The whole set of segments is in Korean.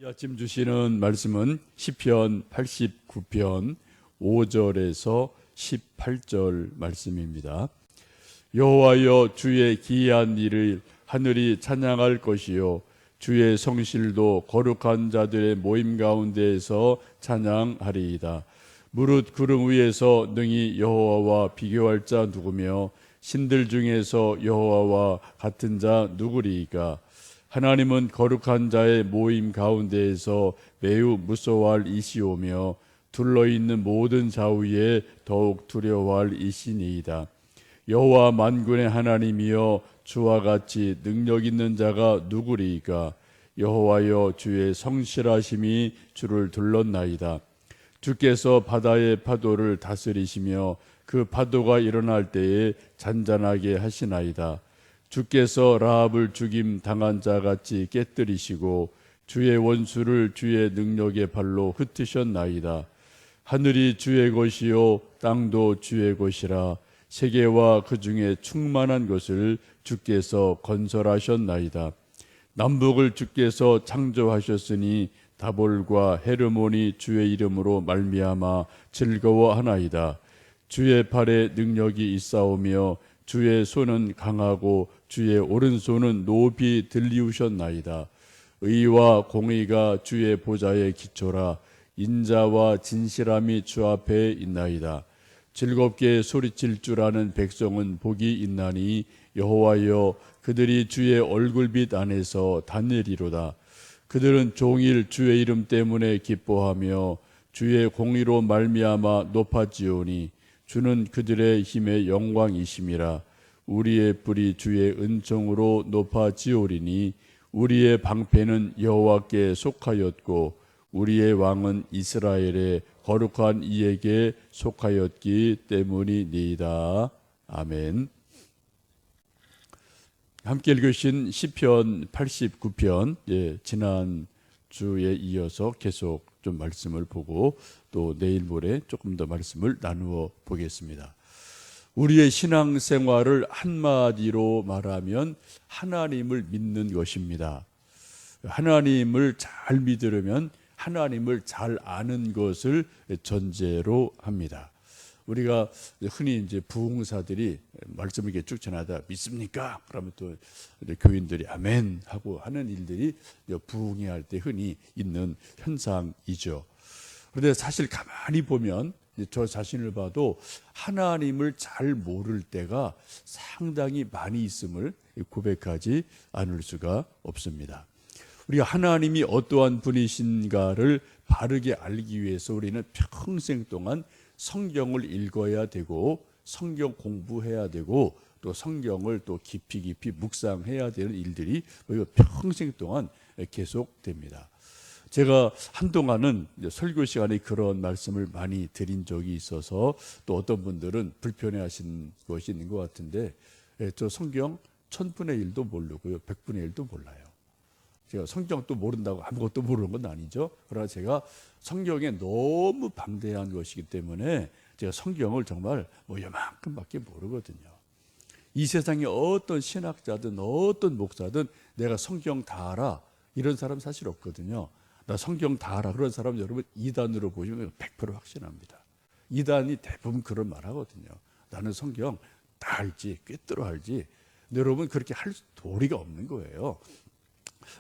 아침 주시는 말씀은 시편 89편 5절에서 18절 말씀입니다. 여호와여, 주의 기이한 일을 하늘이 찬양할 것이요, 주의 성실도 거룩한 자들의 모임 가운데에서 찬양하리이다. 무릇 구름 위에서 능히 여호와와 비교할 자 누구며 신들 중에서 여호와와 같은 자 누구리이까? 하나님은 거룩한 자의 모임 가운데에서 매우 무서워할 이시오며 둘러있는 모든 좌우에 더욱 두려워할 이시니이다. 여호와 만군의 하나님이여, 주와 같이 능력 있는 자가 누구리이까? 여호와여, 주의 성실하심이 주를 둘렀나이다. 주께서 바다의 파도를 다스리시며 그 파도가 일어날 때에 잔잔하게 하시나이다. 주께서 라합을 죽임 당한 자같이 깨뜨리시고 주의 원수를 주의 능력의 발로 흩으셨나이다. 하늘이 주의 것이요 땅도 주의 것이라. 세계와 그 중에 충만한 것을 주께서 건설하셨나이다. 남북을 주께서 창조하셨으니 다볼과 헤르몬이 주의 이름으로 말미암아 즐거워하나이다. 주의 팔에 능력이 있사오며 주의 손은 강하고 주의 오른손은 높이 들리우셨나이다. 의와 공의가 주의 보좌의 기초라. 인자와 진실함이 주 앞에 있나이다. 즐겁게 소리칠 줄 아는 백성은 복이 있나니 여호와여, 그들이 주의 얼굴빛 안에서 다니리로다. 그들은 종일 주의 이름 때문에 기뻐하며 주의 공의로 말미암아 높아지오니 주는 그들의 힘의 영광이심이라. 우리의 뿔이 주의 은총으로 높아지오리니 우리의 방패는 여호와께 속하였고 우리의 왕은 이스라엘의 거룩한 이에게 속하였기 때문이니이다. 아멘. 함께 읽으신 시편 89편, 지난 주에 이어서 계속 좀 말씀을 보고 또 내일 모레 조금 더 말씀을 나누어 보겠습니다. 우리의 신앙생활을 한마디로 말하면 하나님을 믿는 것입니다. 하나님을 잘 믿으려면 하나님을 잘 아는 것을 전제로 합니다. 우리가 흔히 이제 부흥사들이 말씀을 이렇게 쭉 전하다 믿습니까? 그러면 또 교인들이 아멘 하고 하는 일들이 부흥회 할 때 흔히 있는 현상이죠. 그런데 사실 가만히 보면 저 자신을 봐도 하나님을 잘 모를 때가 상당히 많이 있음을 고백하지 않을 수가 없습니다. 우리가 하나님이 어떠한 분이신가를 바르게 알기 위해서 우리는 평생 동안 성경을 읽어야 되고 성경 공부해야 되고 또 성경을 또 깊이 묵상해야 되는 일들이 평생 동안 계속됩니다. 제가 한동안은 설교 시간에 그런 말씀을 많이 드린 적이 있어서 또 어떤 분들은 불편해하신 것이 있는 것 같은데, 저 성경 1000분의 1도 모르고요 100분의 1도 몰라요. 제가 성경도 모른다고 아무것도 모르는 건 아니죠. 그러나 제가 성경에 너무 방대한 것이기 때문에 제가 성경을 정말 요만큼밖에 모르거든요. 이 세상에 어떤 신학자든 어떤 목사든 내가 성경 다 알아 이런 사람 사실 없거든요. 나 성경 다 알아 그런 사람 여러분 이단으로 보시면 100% 확신합니다. 이단이 대부분 그런 말 하거든요. 나는 성경 다 알지, 꿰뚫어 알지. 근데 여러분 그렇게 할 도리가 없는 거예요.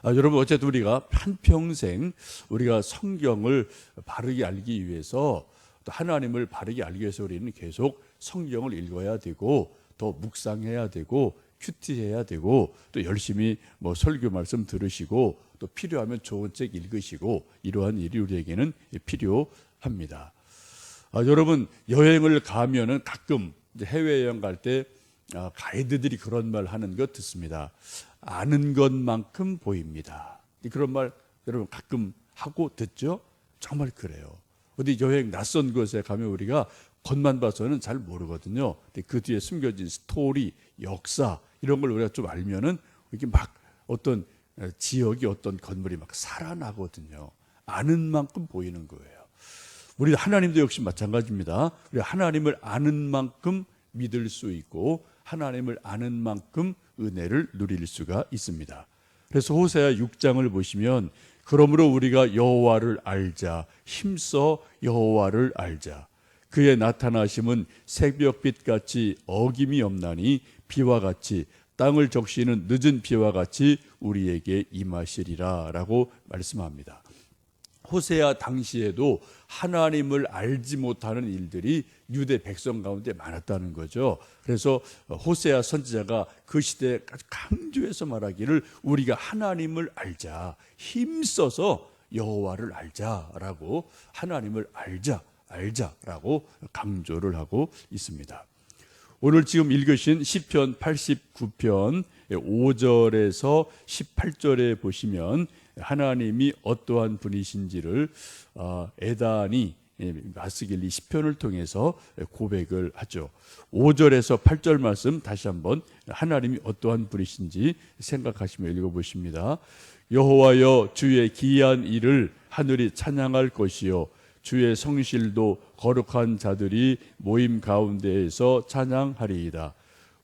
여러분 어쨌든 우리가 한평생 우리가 성경을 바르게 알기 위해서 또 하나님을 바르게 알기 위해서 우리는 계속 성경을 읽어야 되고 더 묵상해야 되고 큐티해야 되고 또 열심히 설교 말씀 들으시고 또 필요하면 좋은 책 읽으시고 이러한 일이 우리에게는 필요합니다. 여러분 여행을 가면은 가끔 해외여행 갈 때 가이드들이 그런 말 하는 거 듣습니다. 아는 것만큼 보입니다. 그런 말 여러분 가끔 하고 듣죠? 정말 그래요. 어디 여행 낯선 곳에 가면 우리가 겉만 봐서는 잘 모르거든요. 근데 그 뒤에 숨겨진 스토리, 역사 이런 걸 우리가 좀 알면은 이렇게 막 어떤 지역이 어떤 건물이 막 살아나거든요. 아는 만큼 보이는 거예요. 우리 하나님도 역시 마찬가지입니다. 우리 하나님을 아는 만큼 믿을 수 있고 하나님을 아는 만큼 은혜를 누릴 수가 있습니다. 그래서 호세아 6장을 보시면 그러므로 우리가 여호와를 알자. 힘써 여호와를 알자. 그의 나타나심은 새벽빛같이 어김이 없나니 비와 같이 땅을 적시는 늦은 비와 같이 우리에게 임하시리라 라고 말씀합니다. 호세아 당시에도 하나님을 알지 못하는 일들이 유대 백성 가운데 많았다는 거죠. 그래서 호세아 선지자가 그 시대에 강조해서 말하기를 우리가 하나님을 알자, 힘써서 여호와를 알자라고, 하나님을 알자라고 강조를 하고 있습니다. 오늘 지금 읽으신 시편 89편 5절에서 18절에 보시면 하나님이 어떠한 분이신지를 에단이 마스길리 시편을 통해서 고백을 하죠. 5절에서 8절 말씀 다시 한번 하나님이 어떠한 분이신지 생각하시며 읽어보십니다. 여호와여, 주의 기이한 일을 하늘이 찬양할 것이요 주의 성실도 거룩한 자들이 모임 가운데에서 찬양하리이다.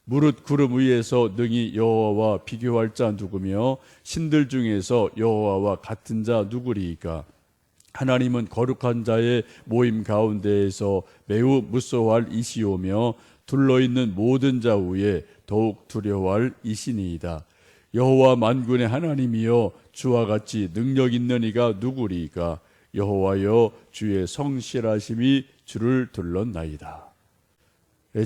무릇 구름 위에서 능히 여호와와 비교할 자 누구며 신들 중에서 여호와와 같은 자 누구리이까? 하나님은 거룩한 자의 모임 가운데에서 매우 무서워할 이시오며 둘러있는 모든 자 위에 더욱 두려워할 이시니이다. 여호와 만군의 하나님이여, 주와 같이 능력 있는 이가 누구리이까? 여호와여, 주의 성실하심이 주를 둘렀나이다.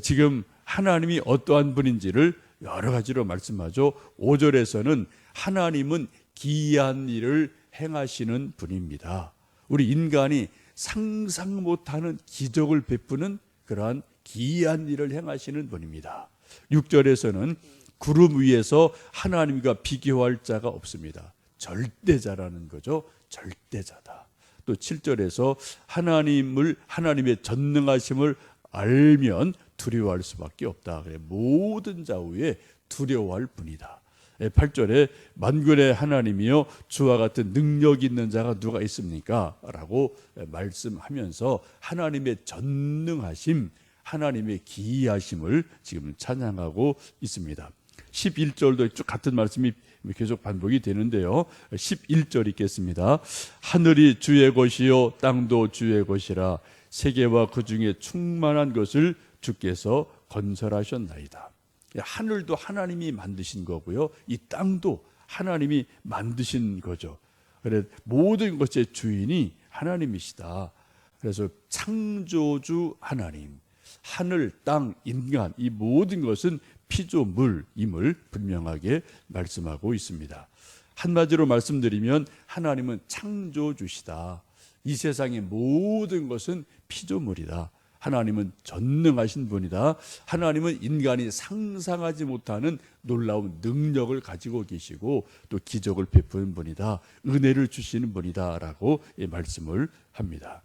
지금 하나님이 어떠한 분인지를 여러 가지로 말씀하죠. 5절에서는 하나님은 기이한 일을 행하시는 분입니다. 우리 인간이 상상 못하는 기적을 베푸는 그러한 기이한 일을 행하시는 분입니다. 6절에서는 구름 위에서 하나님과 비교할 자가 없습니다. 절대자라는 거죠. 절대자다. 또 7절에서 하나님의 전능하심을 알면 두려워할 수밖에 없다. 그래, 모든 자 위에 두려워할 분이다. 8절에 만군의 하나님이여, 주와 같은 능력 있는 자가 누가 있습니까? 라고 말씀하면서 하나님의 전능하심, 하나님의 기이하심을 지금 찬양하고 있습니다. 11절도 쭉 같은 말씀이 계속 반복이 되는데요. 11절 읽겠습니다. 하늘이 주의 것이요 땅도 주의 것이라. 세계와 그 중에 충만한 것을 주께서 건설하셨나이다. 하늘도 하나님이 만드신 거고요, 이 땅도 하나님이 만드신 거죠. 그래서 모든 것의 주인이 하나님이시다. 그래서 창조주 하나님, 하늘, 땅, 인간, 이 모든 것은 피조물임을 분명하게 말씀하고 있습니다. 한마디로 말씀드리면 하나님은 창조주시다. 이 세상의 모든 것은 피조물이다. 하나님은 전능하신 분이다. 하나님은 인간이 상상하지 못하는 놀라운 능력을 가지고 계시고 또 기적을 베푸는 분이다. 은혜를 주시는 분이다 라고 말씀을 합니다.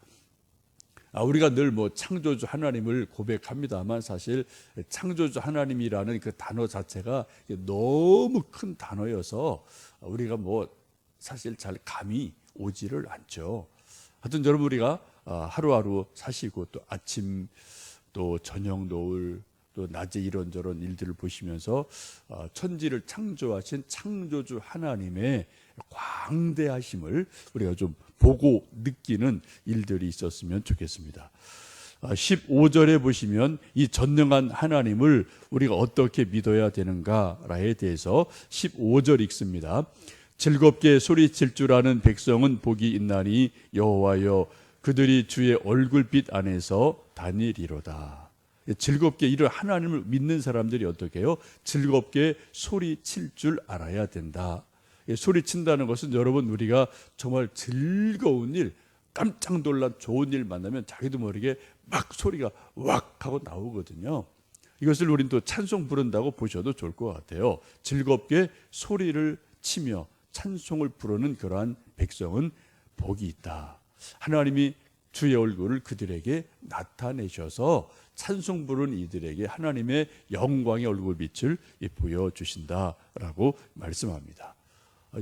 우리가 늘 창조주 하나님을 고백합니다만 사실 창조주 하나님이라는 그 단어 자체가 너무 큰 단어여서 우리가 사실 잘 감이 오지를 않죠. 하여튼 여러분, 우리가 하루하루 사시고 또 아침 또 저녁 노을 또 낮에 이런저런 일들을 보시면서 천지를 창조하신 창조주 하나님의 광대하심을 우리가 좀 보고 느끼는 일들이 있었으면 좋겠습니다. 15절에 보시면 이 전능한 하나님을 우리가 어떻게 믿어야 되는가에 대해서 15절 읽습니다. 즐겁게 소리칠 줄 아는 백성은 복이 있나니 여호와여, 그들이 주의 얼굴빛 안에서 다니리로다. 즐겁게 이런 하나님을 믿는 사람들이 어떻게 해요? 즐겁게 소리칠 줄 알아야 된다. 소리친다는 것은 여러분, 우리가 정말 즐거운 일, 깜짝 놀란 좋은 일 만나면 자기도 모르게 막 소리가 왁 하고 나오거든요. 이것을 우린 또 찬송 부른다고 보셔도 좋을 것 같아요. 즐겁게 소리를 치며 찬송을 부르는 그러한 백성은 복이 있다. 하나님이 주의 얼굴을 그들에게 나타내셔서 찬송 부르는 이들에게 하나님의 영광의 얼굴빛을 보여주신다라고 말씀합니다.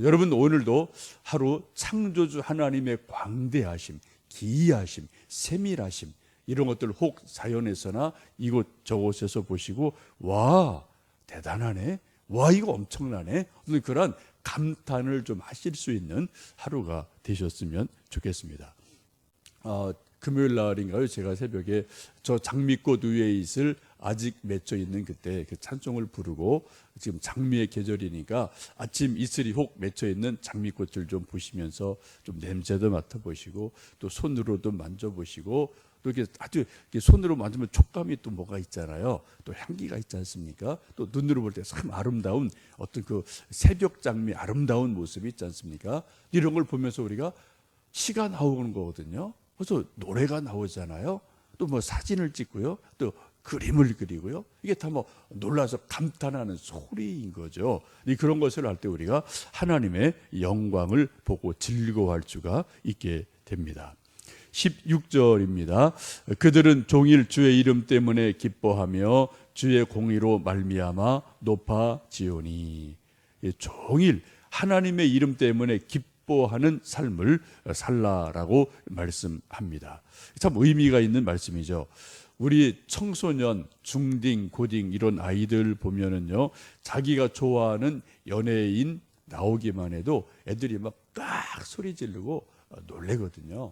여러분, 오늘도 하루 창조주 하나님의 광대하심, 기이하심, 세밀하심, 이런 것들 혹 자연에서나 이곳 저곳에서 보시고 와, 대단하네, 와, 이거 엄청나네, 그런 감탄을 좀 하실 수 있는 하루가 되셨으면 좋겠습니다. 금요일 날인가요? 제가 새벽에 저 장미꽃 위에 있을 아직 맺혀 있는 그때 그 찬송을 부르고, 지금 장미의 계절이니까 아침 이슬이 혹 맺혀 있는 장미꽃을 좀 보시면서 좀 냄새도 맡아보시고, 또 손으로도 만져보시고, 또 이렇게 아주 이렇게 손으로 만지면 촉감이 또 뭐가 있잖아요. 또 향기가 있지 않습니까? 또 눈으로 볼 때 참 아름다운 어떤 그 새벽 장미 아름다운 모습이 있지 않습니까? 이런 걸 보면서 우리가 시가 나오는 거거든요. 그래서 노래가 나오잖아요. 또 뭐 사진을 찍고요. 또 그림을 그리고요. 이게 다 뭐 놀라서 감탄하는 소리인 거죠. 그런 것을 할 때 우리가 하나님의 영광을 보고 즐거워할 수가 있게 됩니다. 16절입니다. 그들은 종일 주의 이름 때문에 기뻐하며 주의 공의로 말미암아 높아지오니. 종일 하나님의 이름 때문에 기뻐하는 삶을 살라라고 말씀합니다. 참 의미가 있는 말씀이죠. 우리 청소년, 중딩, 고딩 이런 아이들 보면은요, 자기가 좋아하는 연예인 나오기만 해도 애들이 막 깍 소리 지르고 놀래거든요.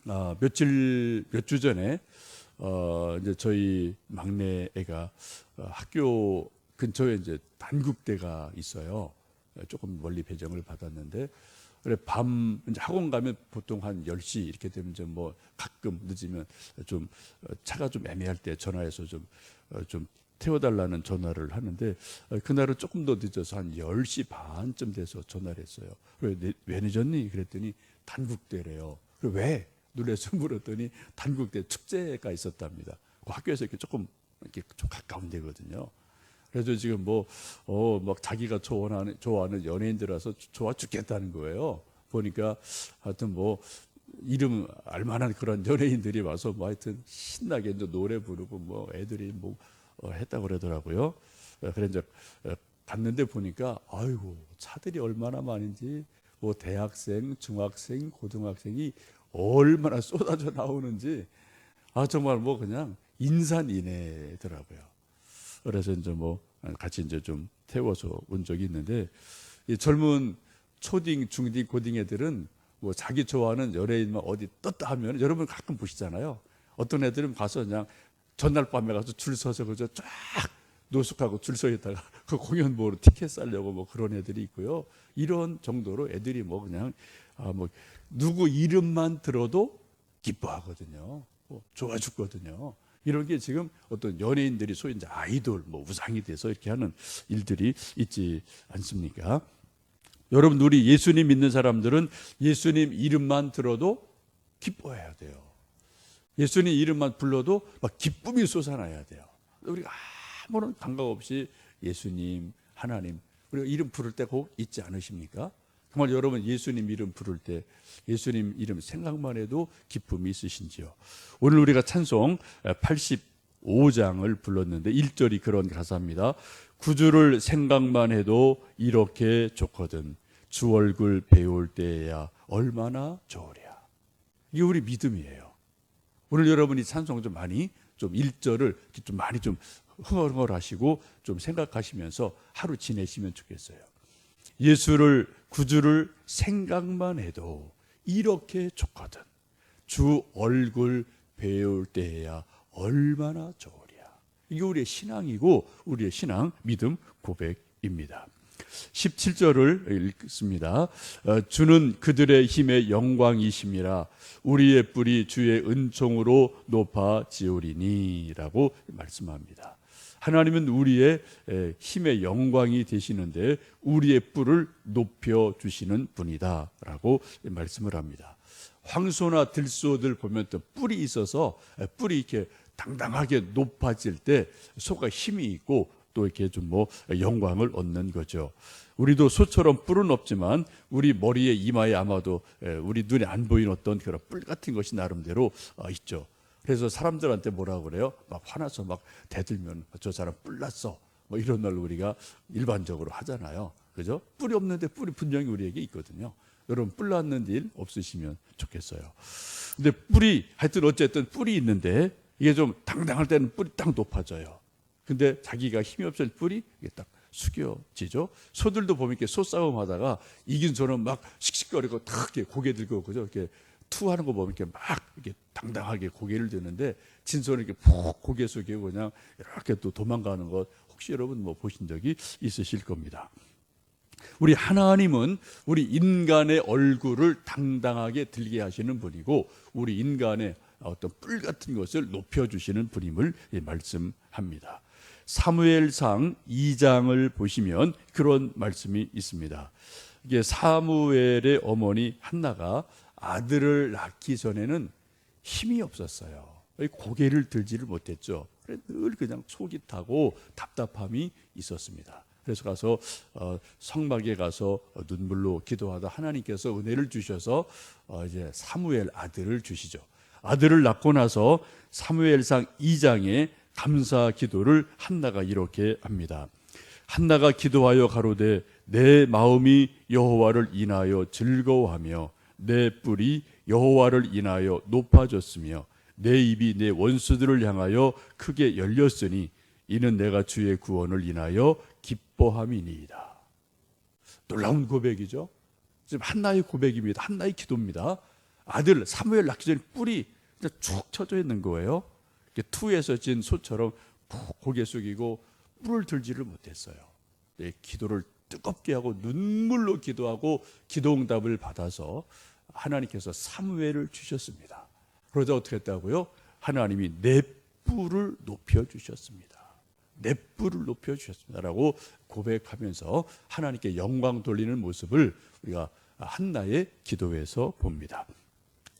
몇 주 전에 이제 저희 막내 애가 학교 근처에 이제 단국대가 있어요. 조금 멀리 배정을 받았는데, 그래 밤 이제 학원 가면 보통 한 10시 이렇게 되면 좀 뭐 가끔 늦으면 좀 차가 좀 애매할 때 전화해서 좀 태워달라는 전화를 하는데, 그날은 조금 더 늦어서 한 10시 반쯤 돼서 전화를 했어요. 왜 늦었니? 그랬더니 단국대래요. 왜? 놀라서 물었더니 단국대 축제가 있었답니다. 그 학교에서 이렇게 조금 이렇게 좀 가까운 데거든요. 그래서 지금 막 자기가 좋아하는 연예인들라서 좋아 죽겠다는 거예요. 보니까 하여튼 뭐 이름 알만한 그런 연예인들이 와서 뭐 하여튼 신나게 이제 노래 부르고 뭐 애들이 뭐 했다고 그러더라고요. 그래 이제 갔는데 보니까 아이고 차들이 얼마나 많은지, 뭐 대학생, 중학생, 고등학생이 얼마나 쏟아져 나오는지 정말 뭐 그냥 인산인해더라고요. 그래서 이제 뭐 같이 이제 좀 태워서 온 적이 있는데, 이 젊은 초딩, 중딩, 고딩 애들은 뭐 자기 좋아하는 연예인만 어디 떴다 하면 여러분 가끔 보시잖아요. 어떤 애들은 가서 그냥 전날 밤에 가서 줄 서서 그저 쫙 노숙하고 줄 서 있다가 그 공연 보러 티켓 사려고 뭐 그런 애들이 있고요. 이런 정도로 애들이 뭐 그냥 뭐 누구 이름만 들어도 기뻐하거든요. 좋아 죽거든요. 이런 게 지금 어떤 연예인들이 소위 이제 아이돌, 뭐 우상이 돼서 이렇게 하는 일들이 있지 않습니까? 여러분, 우리 예수님 믿는 사람들은 예수님 이름만 들어도 기뻐해야 돼요. 예수님 이름만 불러도 막 기쁨이 솟아나야 돼요. 우리가 아무런 감각 없이 예수님, 하나님, 우리가 이름 부를 때 꼭 있지 않으십니까? 정말 여러분 예수님 이름 부를 때 예수님 이름 생각만 해도 기쁨이 있으신지요? 오늘 우리가 찬송 85장을 불렀는데 1절이 그런 가사입니다. 구주를 생각만 해도 이렇게 좋거든 주 얼굴 배울 때야 얼마나 좋으랴. 이게 우리 믿음이에요. 오늘 여러분이 찬송 좀 많이 좀 1절을 좀 많이 좀 흥얼흥얼하시고 좀 생각하시면서 하루 지내시면 좋겠어요. 예수를 구주를 생각만 해도 이렇게 좋거든 주 얼굴 배울 때야 얼마나 좋으랴. 이게 우리의 신앙이고 우리의 신앙 믿음 고백입니다. 17절을 읽습니다. 주는 그들의 힘의 영광이심이라 우리의 뿔이 주의 은총으로 높아지오리니 라고 말씀합니다. 하나님은 우리의 힘의 영광이 되시는데 우리의 뿔을 높여주시는 분이다 라고 말씀을 합니다. 황소나 들소들 보면 또 뿔이 있어서 뿔이 이렇게 당당하게 높아질 때 소가 힘이 있고 또 이렇게 좀 뭐 영광을 얻는 거죠. 우리도 소처럼 뿔은 없지만 우리 머리에 이마에 아마도 우리 눈에 안 보이는 어떤 그런 뿔 같은 것이 나름대로 있죠. 그래서 사람들한테 뭐라고 그래요? 막 화나서 막 대들면 저 사람 뿔 났어. 뭐 이런 말 우리가 일반적으로 하잖아요. 그죠? 뿔이 없는데 뿔이 분명히 우리에게 있거든요. 여러분 뿔 났는 일 없으시면 좋겠어요. 근데 뿔이 하여튼 어쨌든 뿔이 있는데 이게 좀 당당할 때는 뿔이 딱 높아져요. 근데 자기가 힘이 없을 뿔이 이게 딱 숙여지죠. 소들도 보면 이렇게 소싸움 하다가 이긴 소는 막 씩씩거리고 탁 이렇게 고개 들고 그죠. 이렇게 투하는 거 보면 이렇게 막 이렇게 당당하게 고개를 드는데 진 소는 이렇게 푹 고개 숙이고 그냥 이렇게 또 도망가는 것 혹시 여러분 뭐 보신 적이 있으실 겁니다. 우리 하나님은 우리 인간의 얼굴을 당당하게 들게 하시는 분이고 우리 인간의 어떤 뿔 같은 것을 높여주시는 분임을 말씀합니다. 사무엘상 2장을 보시면 그런 말씀이 있습니다. 이게 사무엘의 어머니 한나가 아들을 낳기 전에는 힘이 없었어요. 고개를 들지를 못했죠. 늘 그냥 속이 타고 답답함이 있었습니다. 그래서 가서 성막에 가서 눈물로 기도하다 하나님께서 은혜를 주셔서 이제 사무엘 아들을 주시죠. 아들을 낳고 나서 사무엘상 2장에 감사 기도를 한나가 이렇게 합니다. 한나가 기도하여 가로되 내 마음이 여호와를 인하여 즐거워하며 내 뿔이 여호와를 인하여 높아졌으며 내 입이 내 원수들을 향하여 크게 열렸으니 이는 내가 주의 구원을 인하여 기뻐함이니이다. 놀라운 고백이죠. 지금 한나의 고백입니다. 한나의 기도입니다. 아들 사무엘 낳기 전에 뿔이 축 쳐져 있는 거예요. 투에서 진 소처럼 푹 고개 숙이고 뿔을 들지를 못했어요. 기도를 뜨겁게 하고 눈물로 기도하고 기도응답을 받아서 하나님께서 사무엘을 주셨습니다. 그러자 어떻게 했다고요? 하나님이 내 뿔을 높여주셨습니다. 내 뿔을 높여주셨습니다라고 고백하면서 하나님께 영광 돌리는 모습을 우리가 한나의 기도에서 봅니다.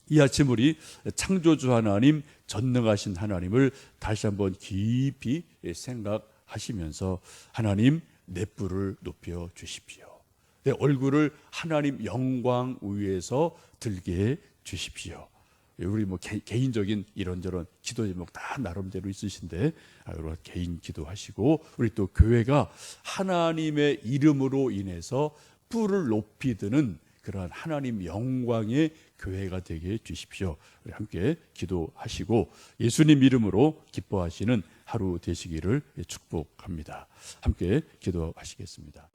이 아침 우리 창조주 하나님, 전능하신 하나님을 다시 한번 깊이 생각하시면서 하나님 내 뿔을 높여 주십시오. 내 얼굴을 하나님 영광 위에서 들게 해 주십시오. 우리 뭐 개인적인 이런저런 기도 제목 다 나름대로 있으신데 여러분 개인 기도하시고 우리 또 교회가 하나님의 이름으로 인해서 뿔을 높이 드는 그러한 하나님 영광의 교회가 되게 해 주십시오. 우리 함께 기도하시고 예수님 이름으로 기뻐하시는 하루 되시기를 축복합니다. 함께 기도하시겠습니다.